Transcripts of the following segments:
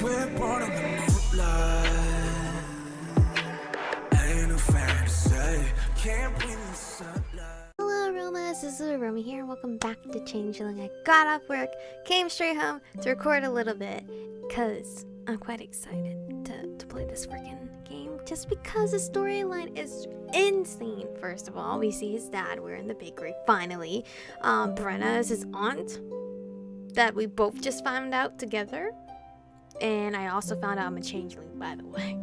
We're born in the moonlight. Ain't no fantasy. Can't breathe in the sunlight. Hello Aromas, this is Aromie here. Welcome back to Changeling. I got off work, came straight home to record a little bit because I'm quite excited to play this freaking game just because the storyline is insane. First of all, we see his dad. We're in the bakery finally. Brenna is his aunt that we both just found out together. And I also found out I'm a changeling, by the way.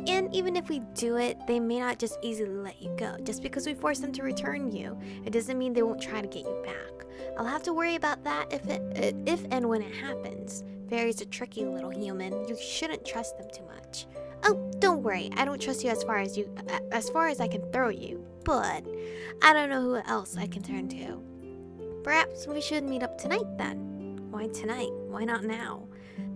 And even if we do it, they may not just easily let you go. Just because we force them to return you, it doesn't mean they won't try to get you back. I'll have to worry about that if and when it happens. Fairy's a tricky little human. You shouldn't trust them too much. Oh, don't worry. I don't trust you as far as I can throw you. But I don't know who else I can turn to. Perhaps we should meet up tonight then. Why tonight? Why not now?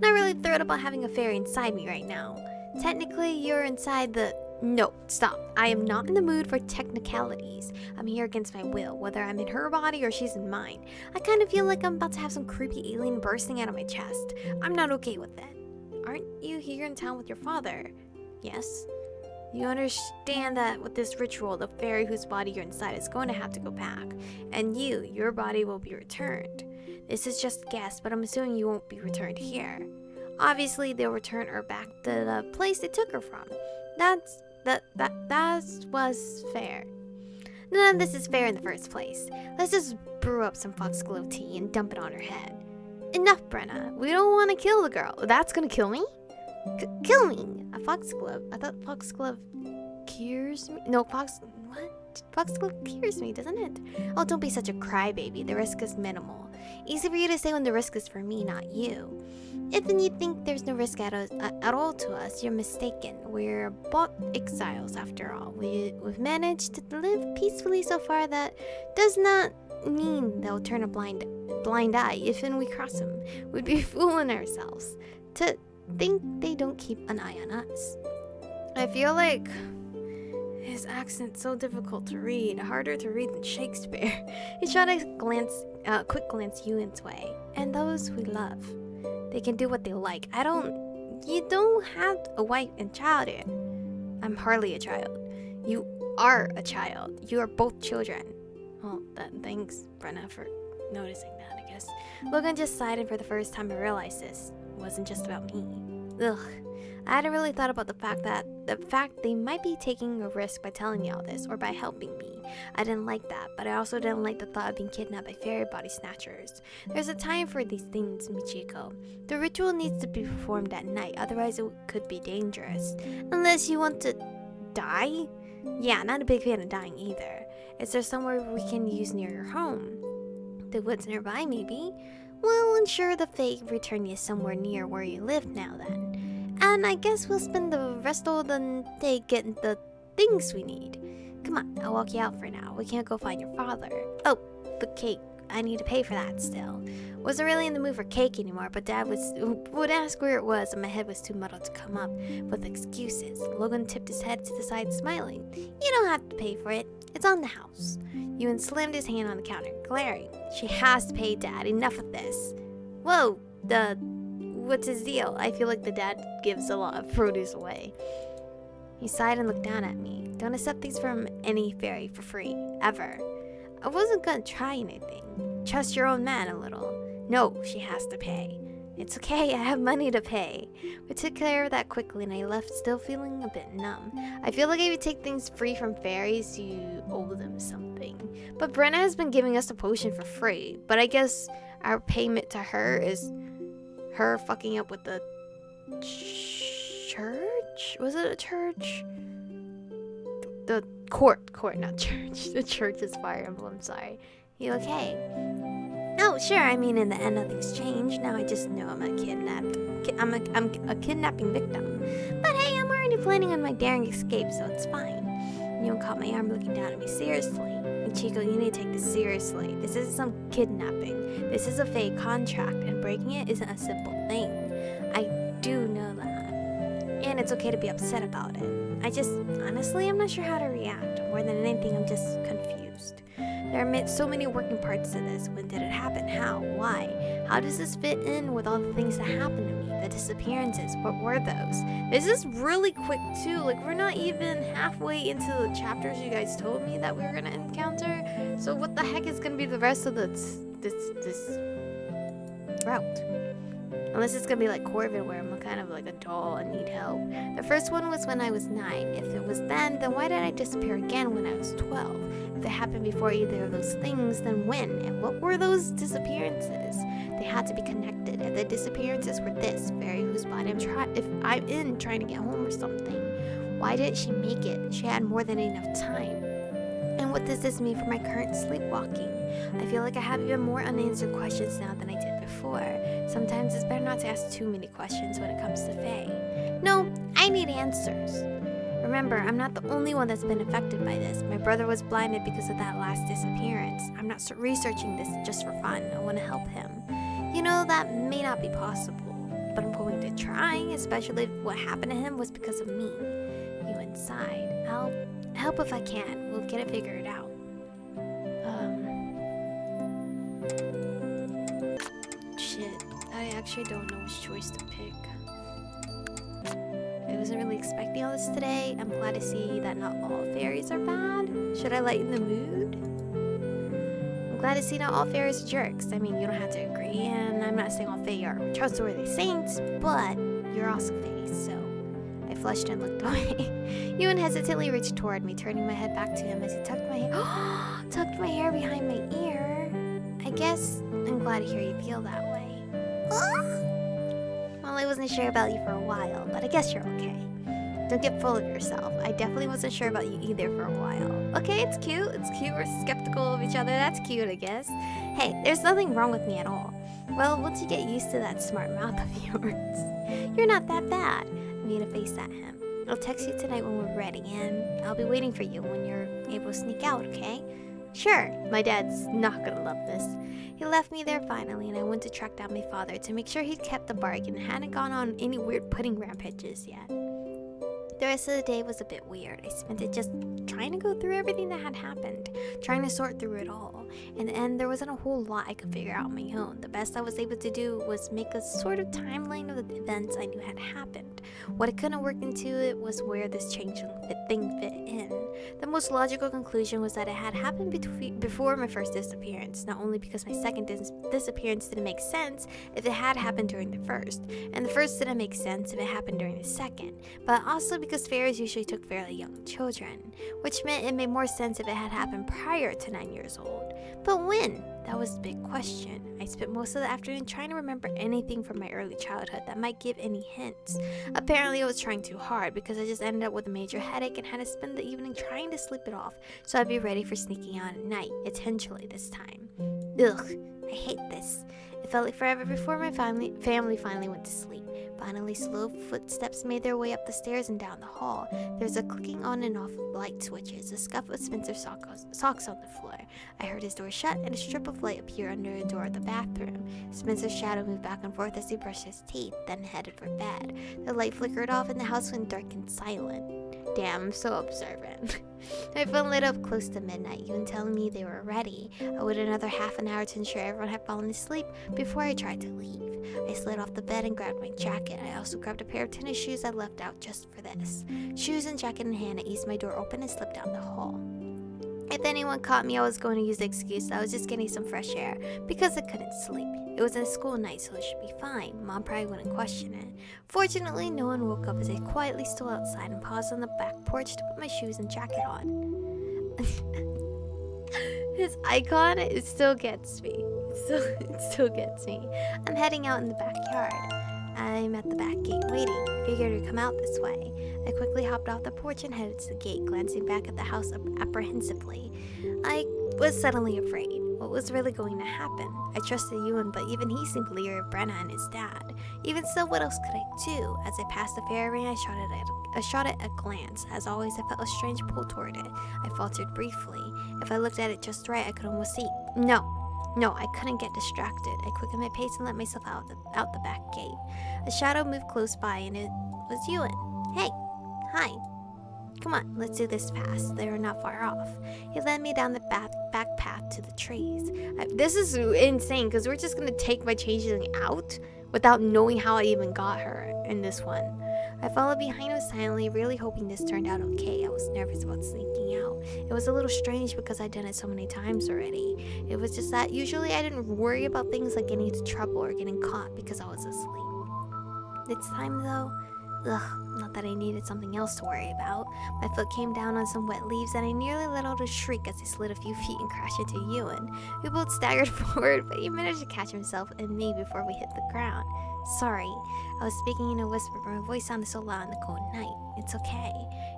Not really thrilled about having a fairy inside me right now. Technically, you're inside the... No, stop. I am not in the mood for technicalities. I'm here against my will, whether I'm in her body or she's in mine. I kind of feel like I'm about to have some creepy alien bursting out of my chest. I'm not okay with that. Aren't you here in town with your father? Yes. You understand that with this ritual, the fairy whose body you're inside is going to have to go back. And your body will be returned. This is just a guess, but I'm assuming you won't be returned here. Obviously, they'll return her back to the place they took her from. That was fair. None of this is fair in the first place. Let's just brew up some foxglove tea and dump it on her head. Enough, Brenna. We don't want to kill the girl. That's gonna kill me? Kill me! A foxglove? I thought foxglove cures me? No, what? Foxglove cures me, doesn't it? Oh, don't be such a crybaby. The risk is minimal. Easy for you to say when the risk is for me, not you. If you think there's no risk at all to us, you're mistaken. We're both exiles after all. We've managed to live peacefully so far. That does not mean they'll turn a blind eye if and we cross them. We'd be fooling ourselves to think they don't keep an eye on us. I feel like his accent's so difficult to read, harder to read than Shakespeare. He shot a quick glance Ewan's way, and those we love. They can do what they like. You don't have a wife and child here. I'm hardly a child. You are a child. You are both children. Well, thanks, Brenna, for noticing that, I guess. Logan just sighed, and for the first time I realized this wasn't just about me. Ugh. I hadn't really thought about the fact they might be taking a risk by telling me all this, or by helping me. I didn't like that, but I also didn't like the thought of being kidnapped by fairy body snatchers. There's a time for these things, Michiko. The ritual needs to be performed at night, otherwise it could be dangerous. Unless you want to die? Yeah, not a big fan of dying either. Is there somewhere we can use near your home? The woods nearby, maybe? We'll ensure the Fae return you somewhere near where you live now then. And I guess we'll spend the rest of the day getting the things we need. Come on, I'll walk you out for now. We can't go find your father. Oh, the cake. I need to pay for that still. Wasn't really in the mood for cake anymore, but Dad would ask where it was, and my head was too muddled to come up with excuses. Logan tipped his head to the side, smiling. You don't have to pay for it. It's on the house. Ewan slammed his hand on the counter, glaring. She has to pay, Dad. Enough of this. Whoa, what's his deal? I feel like the dad gives a lot of produce away. He sighed and looked down at me. Don't accept things from any fairy for free, ever. I wasn't gonna try anything. Trust your own man a little. No, she has to pay. It's okay, I have money to pay. We took care of that quickly and I left still feeling a bit numb. I feel like if you take things free from fairies, you owe them something. But Brenna has been giving us a potion for free, but I guess our payment to her is her fucking up with the church? Was it a church? The court, not church. The church is Fire Emblem, sorry. You okay? Oh, sure, I mean, in the end, nothing's changed. Now I just know I'm a kidnapping victim. But hey, I'm already planning on my daring escape, so it's fine. Ewan caught my arm looking down at me seriously. Michiko, you need to take this seriously. This isn't some kidnapping. This is a fake contract, and breaking it isn't a simple thing. I do know that. And it's okay to be upset about it. Honestly, I'm not sure how to react. More than anything, I'm just confused. There are so many working parts to this. When did it happen? How? Why? How does this fit in with all the things that happened to me? The disappearances, what were those? This is really quick too. Like, we're not even halfway into the chapters you guys told me that we were gonna encounter. So what the heck is gonna be the rest of this route? Unless it's gonna be like Corvin, where I'm kind of like a doll and need help. The first one was when I was 9. If it was then why did I disappear again when I was 12? If it happened before either of those things, then when? And what were those disappearances? They had to be connected. If the disappearances were this fairy whose body if I'm in trying to get home or something, why didn't she make it? She had more than enough time. And what does this mean for my current sleepwalking? I feel like I have even more unanswered questions now than I did before. Sometimes it's better not to ask too many questions when it comes to Faye. No, I need answers. Remember, I'm not the only one that's been affected by this. My brother was blinded because of that last disappearance. I'm not researching this just for fun. I want to help him. You know, that may not be possible, but I'm going to try, especially if what happened to him was because of me. Ewan sighed. I'll help if I can. We'll get it figured out. Shit. I actually don't know which choice to pick. I wasn't really expecting all this today. I'm glad to see that not all fairies are bad. Should I lighten the mood? I'm glad to see not all fairies are jerks. I mean, you don't have to agree, and I'm not saying all fae are trustworthy saints, but you're also fae, so... I flushed and looked away. Ewan hesitantly reached toward me, turning my head back to him as he tucked my hair behind my ear. I guess I'm glad to hear you feel that way. Well, I wasn't sure about you for a while, but I guess you're okay. Don't get full of yourself. I definitely wasn't sure about you either for a while. Okay, it's cute. It's cute. We're skeptical of each other. That's cute, I guess. Hey, there's nothing wrong with me at all. Well, once you get used to that smart mouth of yours, you're not that bad. I made a face at him. I'll text you tonight when we're ready, and I'll be waiting for you when you're able to sneak out, okay? Sure. My dad's not gonna love this. He left me there finally, and I went to track down my father to make sure he'd kept the bargain and hadn't gone on any weird pudding rampages yet. The rest of the day was a bit weird. I spent it just trying to go through everything that had happened, trying to sort through it all. In the end, there wasn't a whole lot I could figure out on my own. The best I was able to do was make a sort of timeline of the events I knew had happened. What I couldn't work into it was where this changeling thing fit in. The most logical conclusion was that it had happened before my first disappearance, not only because my second disappearance didn't make sense if it had happened during the first, and the first didn't make sense if it happened during the second, but also because fairies usually took fairly young children, which meant it made more sense if it had happened prior to 9 years old. But when? That was the big question. I spent most of the afternoon trying to remember anything from my early childhood that might give any hints. Apparently I was trying too hard because I just ended up with a major headache and had to spend the evening trying to sleep it off so I'd be ready for sneaking out at night, intentionally this time. Ugh, I hate this. It felt like forever before my family finally went to sleep. Finally, slow footsteps made their way up the stairs and down the hall. There was a clicking on and off of light switches, a scuff of Spencer's socks on the floor. I heard his door shut and a strip of light appear under the door of the bathroom. Spencer's shadow moved back and forth as he brushed his teeth, then headed for bed. The light flickered off and the house went dark and silent. Damn, I'm so observant. My phone lit up close to midnight, even telling me they were ready. I waited another half an hour to ensure everyone had fallen asleep before I tried to leave. I slid off the bed and grabbed my jacket. I also grabbed a pair of tennis shoes I left out just for this. Shoes and jacket in hand, I eased my door open and slipped down the hall. If anyone caught me, I was going to use the excuse that I was just getting some fresh air because I couldn't sleep. It was a school night, so it should be fine. Mom probably wouldn't question it. Fortunately, no one woke up as I quietly stole outside and paused on the back porch to put my shoes and jacket on. His icon, it still gets me. It still gets me. I'm heading out in the backyard. I'm at the back gate waiting. Figured he'd come out this way. I quickly hopped off the porch and headed to the gate, glancing back at the house apprehensively. I was suddenly afraid. What was really going to happen? I trusted Ewan, but even he seemed leery of Brenna and his dad. Even so, what else could I do? As I passed the fairy ring, I shot it at a glance. As always, I felt a strange pull toward it. I faltered briefly. If I looked at it just right, I could almost see. No, I couldn't get distracted. I quickened my pace and let myself out the back gate. A shadow moved close by, and it was Ewan. Hey, hi. Come on, let's do this fast. They were not far off. He led me down the back path to the trees. This is insane because we're just gonna take my changeling out without knowing how I even got her in this one. I followed behind him silently, really hoping this turned out okay. I was nervous about sneaking out. It was a little strange because I'd done it so many times already. It was just that usually I didn't worry about things like getting into trouble or getting caught because I was asleep. This time though, not that I needed something else to worry about. My foot came down on some wet leaves and I nearly let out a shriek as he slid a few feet and crashed into Ewan. We both staggered forward, but he managed to catch himself and me before we hit the ground. Sorry, I was speaking in a whisper, but my voice sounded so loud in the cold night. It's okay.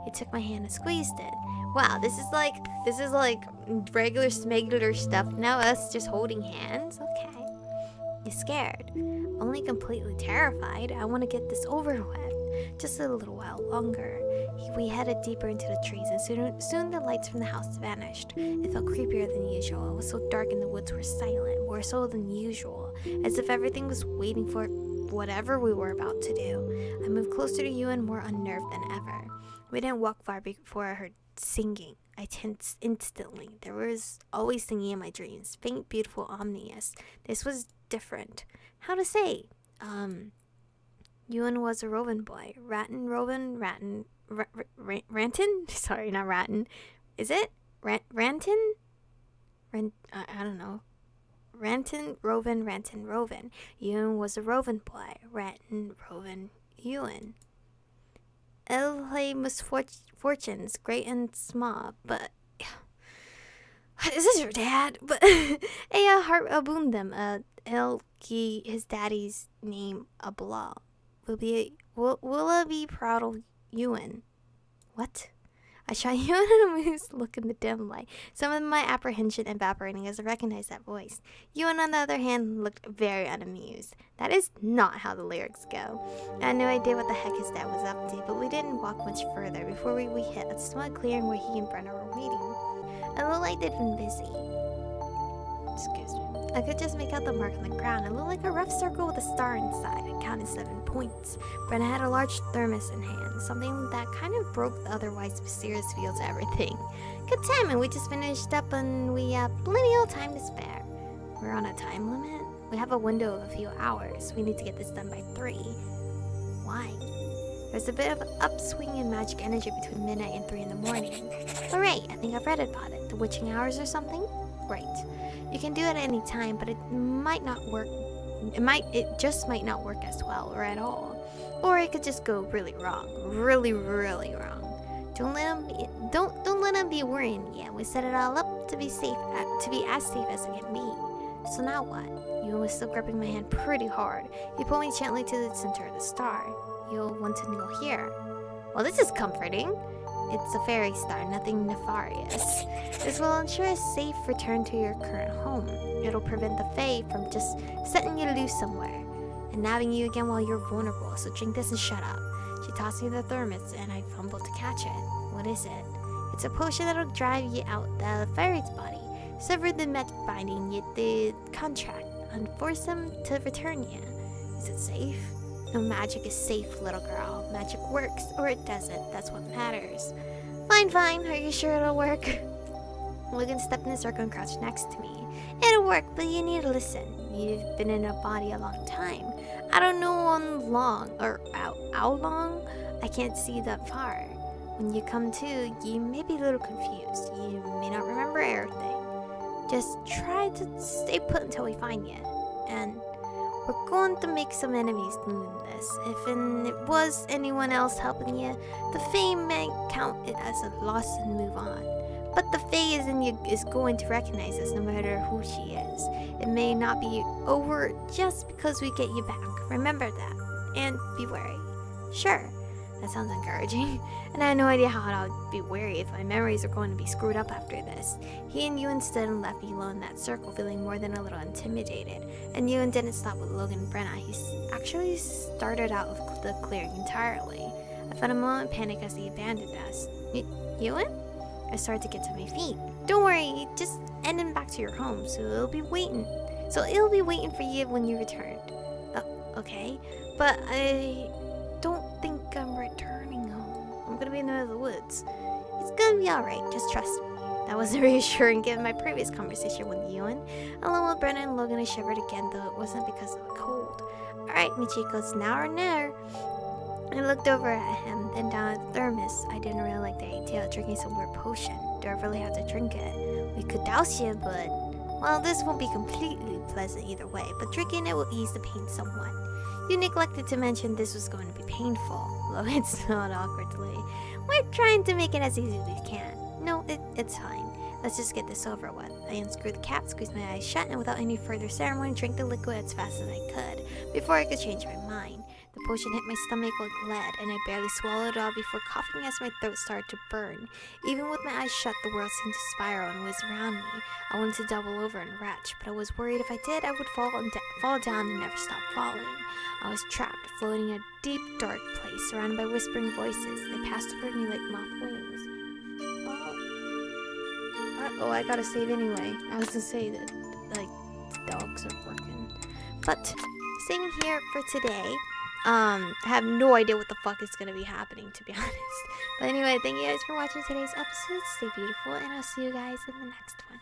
He took my hand and squeezed it. Wow, this is like regular smegular stuff. Now us just holding hands. Okay. You're scared. Only completely terrified. I want to get this over with. Just a little while longer. We headed deeper into the trees, and soon the lights from the house vanished. It felt creepier than usual. It was so dark and the woods were silent, more so than usual, as if everything was waiting for whatever we were about to do. I moved closer to Ewan, more unnerved than ever. We didn't walk far before I heard singing. I tensed instantly. There was always singing in my dreams, faint, beautiful, ominous. This was different. How to say? Ewan was a Roven boy. Ranton? Sorry, not Ratton. Is it? Ranton? I don't know. Ranton, Roven. Ewan was a Roven boy. Ranton, Roven, Ewan. Misfortunes, great and small, but... Is this your dad? But Aya heart aboon them. His daddy's name Abla. Will I be proud of Ewan? What? I shot Ewan an amused look in the dim light, some of my apprehension evaporating as I recognized that voice. Ewan, on the other hand, looked very unamused. That is not how the lyrics go. I had no idea what the heck his dad was up to, but we didn't walk much further before we hit a small clearing where he and Brenna were waiting. It looked like they'd been busy. Excuse me. I could just make out the mark on the ground. It looked like a rough circle with a star inside. I counted 7 points. Brenna had a large thermos in hand, something that kind of broke the otherwise mysterious feel to everything. Good timing, we just finished up and we have plenty of time to spare. We're on a time limit? We have a window of a few hours. We need to get this done by 3. Why? There's a bit of an upswing in magic energy between midnight and 3 in the morning. Alright, I think I've read about it. The witching hours or something? Right. You can do it at any time, but it might not work. It just might not work as well or at all. Or it could just go really wrong. Really, really wrong. Don't let them be worrying yet. We set it all up to be safe, to be as safe as it can be. So now what? Ewan was still gripping my hand pretty hard. He pulled me gently to the center of the star. You'll want to go here. Well, this is comforting. It's a fairy star, nothing nefarious. This will ensure a safe return to your current home. It'll prevent the Fae from just setting you loose somewhere and nabbing you again while you're vulnerable, so drink this and shut up. She tossed me the thermos and I fumbled to catch it. What is it? It's a potion that'll drive you out the fairy's body, sever the magic binding you the contract, and force them to return you. Is it safe? No magic is safe, little girl. Magic works, or it doesn't. That's what matters. Fine. Are you sure it'll work? Logan stepped in the circle and crouched next to me. It'll work, but you need to listen. You've been in a body a long time. I don't know on long, or how long? I can't see that far. When you come to, you may be a little confused. You may not remember everything. Just try to stay put until we find you. And we're going to make some enemies doing this. If it was anyone else helping you, the Fae may count it as a loss and move on. But the Fae is going to recognize us no matter who she is. It may not be over just because we get you back. Remember that. And be wary. Sure. That sounds encouraging. And I had no idea how I'd be wary if my memories are going to be screwed up after this. He and Ewan stood and left me alone in that circle, feeling more than a little intimidated. And Ewan didn't stop with Logan and Brenna. He actually started out of the clearing entirely. I felt a moment of panic as he abandoned us. Ewan? I started to get to my feet. Don't worry, just ending back to your home, so it'll be waiting for you when you return. Okay, but I don't think I'm returning home. I'm gonna be in the middle of the woods. It's gonna be alright, just trust me. That wasn't reassuring given my previous conversation with Ewan. Along with Brenna and Logan, I shivered again, though it wasn't because of the cold. Alright, Michiko's now or never. I looked over at him, then down at the thermos. I didn't really like the idea of drinking some weird potion. Do I really have to drink it? We could douse you, but... Well, this won't be completely pleasant either way, but drinking it will ease the pain somewhat. You neglected to mention this was going to be painful. Logan smiled awkwardly. We're trying to make it as easy as we can. No, it's fine. Let's just get this over with. I unscrewed the cap, squeezed my eyes shut, and without any further ceremony, drank the liquid as fast as I could, before I could change my mind. The potion hit my stomach like lead, and I barely swallowed it all before coughing as my throat started to burn. Even with my eyes shut, the world seemed to spiral and whiz around me. I wanted to double over and retch, but I was worried if I did, I would fall down and never stop falling. I was trapped, floating in a deep, dark place, surrounded by whispering voices. They passed over me like moth wings. Oh, I gotta save anyway. I was gonna say that, like, the dogs are barking. But, saving here for today. I have no idea what the fuck is gonna be happening, to be honest. But anyway, thank you guys for watching today's episode. Stay beautiful, and I'll see you guys in the next one.